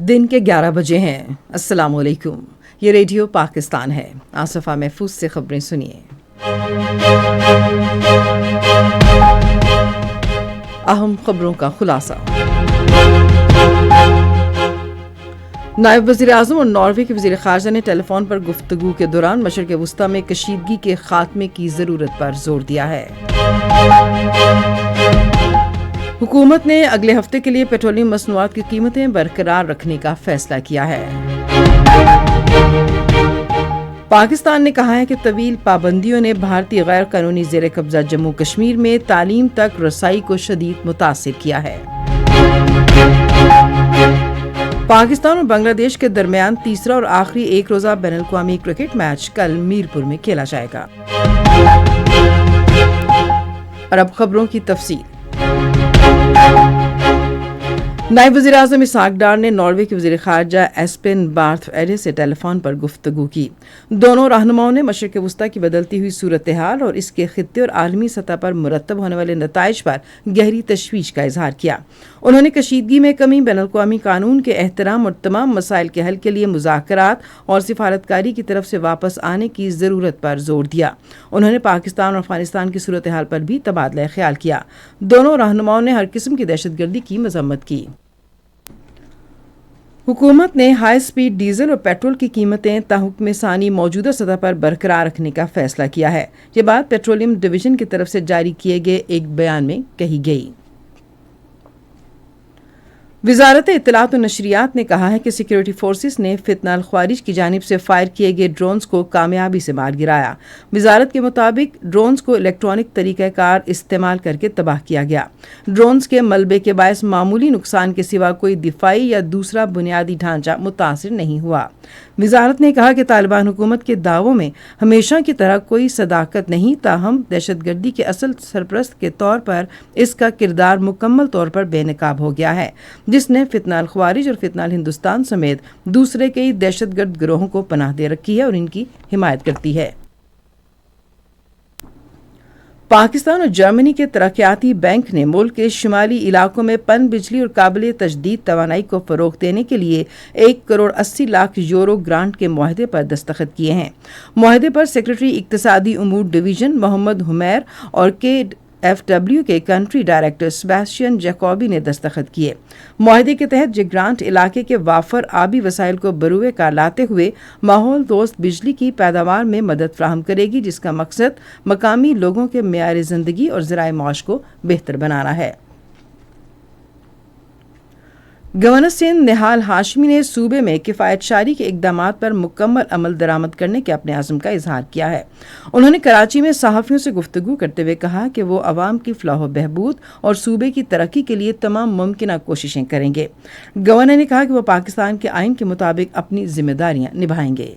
दिन के 11 बजे हैं। अस्सलाम वालेकुम। ये रेडियो पाकिस्तान है। आसफा महफूज से खबरें सुनिए। अहम खबरों का खुलासा। नायब वज़ीर आज़म और नॉर्वे के वज़ीर ख़ारजा ने टेलीफोन पर गुफ्तगू के दौरान मशरिक़ वस्ता में कशीदगी के खात्मे की ज़रूरत पर जोर दिया है। हुकूमत ने अगले हफ्ते के लिए पेट्रोलियम मसनूआत की कीमतें बरकरार रखने का फैसला किया है। पाकिस्तान ने कहा है कि तवील पाबंदियों ने भारतीय गैर कानूनी ज़ेर कब्जा जम्मू कश्मीर में तालीम तक रसाई को शदीद मुतासिर किया है। पाकिस्तान और बांग्लादेश के दरमियान तीसरा और आखिरी एक रोज़ा बैनुल-अक़वामी क्रिकेट मैच कल मीरपुर में खेला जाएगा। और अब खबरों की तफसील। नायब वज़ीर आज़म इसहाक डार ने नॉर्वे के वज़ीर ख़ारजा एस्पेन बार्थ एडे से टेलीफोन पर गुफ्तगू की। दोनों रहनुमाओं ने मशरिक़ वस्ता की बदलती हुई सूरत हाल और इसके खित्ते और आलमी सतह पर मुरतब होने वाले नताइज पर गहरी तशवीश का इजहार किया। उन्होंने कशीदगी में कमी, बैनुल-अक़वामी कानून के एहतराम और तमाम मसाइल के हल के लिए मुज़ाकरात और सिफारतकारी की तरफ से वापस आने की ज़रूरत पर जोर दिया। उन्होंने पाकिस्तान और अफ़गानिस्तान की सूरत हाल पर भी तबादला ख्याल किया। दोनों रहनुमाओं ने हर किस्म की दहशतगर्दी की मजम्मत की। हुकूमत ने हाई स्पीड डीजल और पेट्रोल की कीमतें ताहुक्म सानी मौजूदा सतह पर बरकरार रखने का फैसला किया है। ये बात पेट्रोलियम डिवीजन की तरफ से जारी किए गए एक बयान में कही गई। वज़ारत इत्तलात और नशरियात ने कहा है कि सिक्योरिटी फोर्सेस ने फितना ख्वारिज की जानिब से फायर किए गए ड्रोन्स को कामयाबी से मार गिराया। वज़ारत के मुताबिक ड्रोन्स को इलेक्ट्रॉनिक तरीक़ाकार इस्तेमाल करके तबाह किया गया। ड्रोन्स के मलबे के बायस मामूली नुकसान के सिवा कोई दिफाई या दूसरा बुनियादी ढांचा मुतासिर नहीं हुआ। वज़ारत ने कहा कि तालिबान हुकूमत के दावों में हमेशा की तरह कोई सदाकत नहीं, ताहम दहशतगर्दी के असल सरपरस्त के तौर पर इसका किरदार मुकम्मल तौर पर बेनकाब हो गया है, जिसने फितनाल ख्वारिज और फितनाल हिंदुस्तान समेत दूसरे कई दहशतगर्द गिरोहों को पनाह दे रखी है और इनकी हिमायत करती है। पाकिस्तान और जर्मनी के तरक्याती बैंक ने मुल्क के शुमाली इलाकों में पन बिजली और काबिल तजदीद तवानाई को फ़रोग़ देने के लिए 1 करोड़ 80 लाख यूरो ग्रांट के मुआहदे पर दस्तखत किए हैं। मुआहदे पर सेक्रेटरी इक्तसादी उमूर डिवीज़न मोहम्मद हुमैर और KFW के कंट्री डायरेक्टर सेबेस्टियन जैकोबी ने दस्तखत किए। मुआहदे के तहत ये ग्रांट इलाके के वाफर आबी वसाइल को बरूए कार लाते हुए माहौल दोस्त बिजली की पैदावार में मदद फ्राहम करेगी, जिसका मकसद मकामी लोगों के मेयार ज़िंदगी और ज़राए माश को बेहतर बनाना है। गवर्नर सिंध निहाल हाशमी ने सूबे में किफ़ायत शारी के इक़दामात पर मुकम्मल अमल दरामद करने के अपने आज़म का इजहार किया है। उन्होंने कराची में सहाफ़ियों से गुफ्तगू करते हुए कहा कि वो अवाम की फ़लाह व बहबूद और सूबे की तरक्की के लिए तमाम मुमकिन कोशिशें करेंगे। गवर्नर ने कहा कि वो पाकिस्तान के आइन के मुताबिक अपनी जिम्मेदारियाँ निभाएंगे।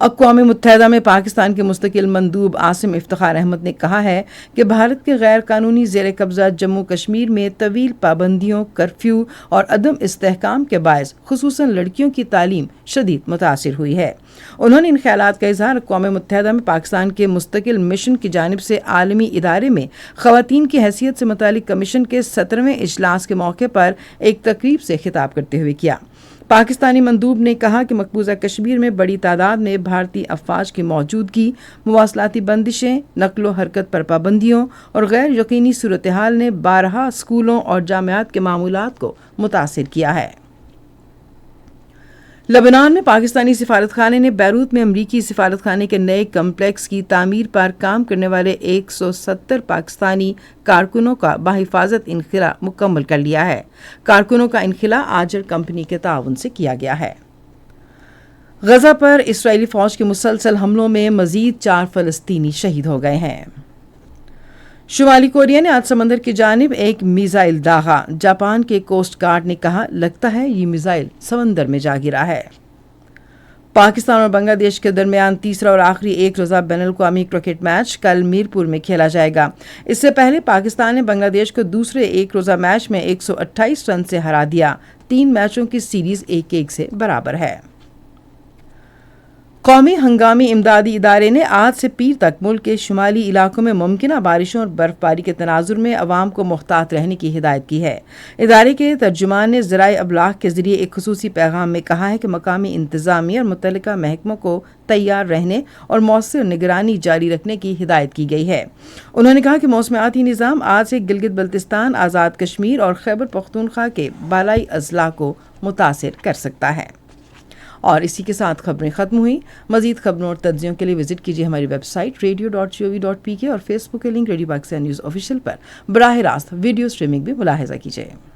अक़वाम मुत्तहिदा में पाकिस्तान के मुस्तकिल मंदूब आसिम इफ्तिखार अहमद ने कहा है कि भारत के गैर कानूनी ज़ेर कब्ज़ा जम्मू कश्मीर में तवील पाबंदियों, कर्फ्यू और अदम इस्तेहकाम के बायस खुसूसन लड़कियों की तालीम शदीद मुतासिर हुई है। उन्होंने इन ख्यालात का इज़हार अक़वाम मुत्तहिदा में पाकिस्तान के मुस्तकिल मिशन की जानिब से आलमी इदारे में ख़वातीन की हैसियत से मुतालिक कमीशन के 17वें इजलास के मौके पर एक तकरीब से खिताब करते हुए किया। पाकिस्तानी मंदूब ने कहा कि मकबूजा कश्मीर में बड़ी तादाद में भारतीय अफवाज की मौजूदगी, मुवासलाती बंदिशें, नकलो हरकत पर पाबंदियों और गैर यकीनी सूरत हाल ने 12 स्कूलों और जामियात के मामूलात को मुतासिर किया है। लेबनान में पाकिस्तानी सिफारतखाने ने बैरूत में अमरीकी सिफारतखाने के नए कम्प्लेक्स की तामीर पर काम करने वाले 170 पाकिस्तानी कारकुनों का बाहिफाजत इनखिला मुकम्मल कर लिया है। कारकुनों का इनखिला आजर कंपनी के ताउन से किया गया है। गजा पर इस्राएली फौज के मुसलसल हमलों में मजीद 4 फ़लस्तीनी शहीद हो गए हैं। शुमाली कोरिया ने आज समंदर की जानिब एक मिसाइल दागा। जापान के कोस्ट गार्ड ने कहा, लगता है ये मिसाइल समंदर में जा गिरा है। पाकिस्तान और बांग्लादेश के दरमियान तीसरा और आखिरी एक रोज़ा बैनुल-अक़वामी क्रिकेट मैच कल मीरपुर में खेला जाएगा। इससे पहले पाकिस्तान ने बांग्लादेश को दूसरे एक रोज़ा मैच में 128 रन से हरा दिया। 3 मैचों की सीरीज 1-1 से बराबर है। قومی ہنگامی امدادی ادارے نے آج سے پیر تک ملک کے شمالی علاقوں میں ممکنہ بارشوں اور برف باری کے تناظر میں عوام کو محتاط رہنے کی ہدایت کی ہے۔ ادارے کے ترجمان نے ذرائع ابلاغ کے ذریعے ایک خصوصی پیغام میں کہا ہے کہ مقامی انتظامیہ اور متعلقہ محکموں کو تیار رہنے اور مؤثر نگرانی جاری رکھنے کی ہدایت کی گئی ہے۔ انہوں نے کہا کہ موسمیاتی نظام آج سے گلگت بلتستان، آزاد کشمیر اور خیبر پختونخوا کے بالائی اضلاع کو متاثر کر سکتا ہے۔ اور اسی کے ساتھ خبریں ختم ہوئیں۔ مزید خبروں اور تجزیوں کے لیے وزٹ کیجیے ہماری ویب سائٹ radio.gov.pk اور فیس بک کے link radio Pakistan news official پر براہ راست ویڈیو سٹریمنگ بھی ملاحظہ کیجیے۔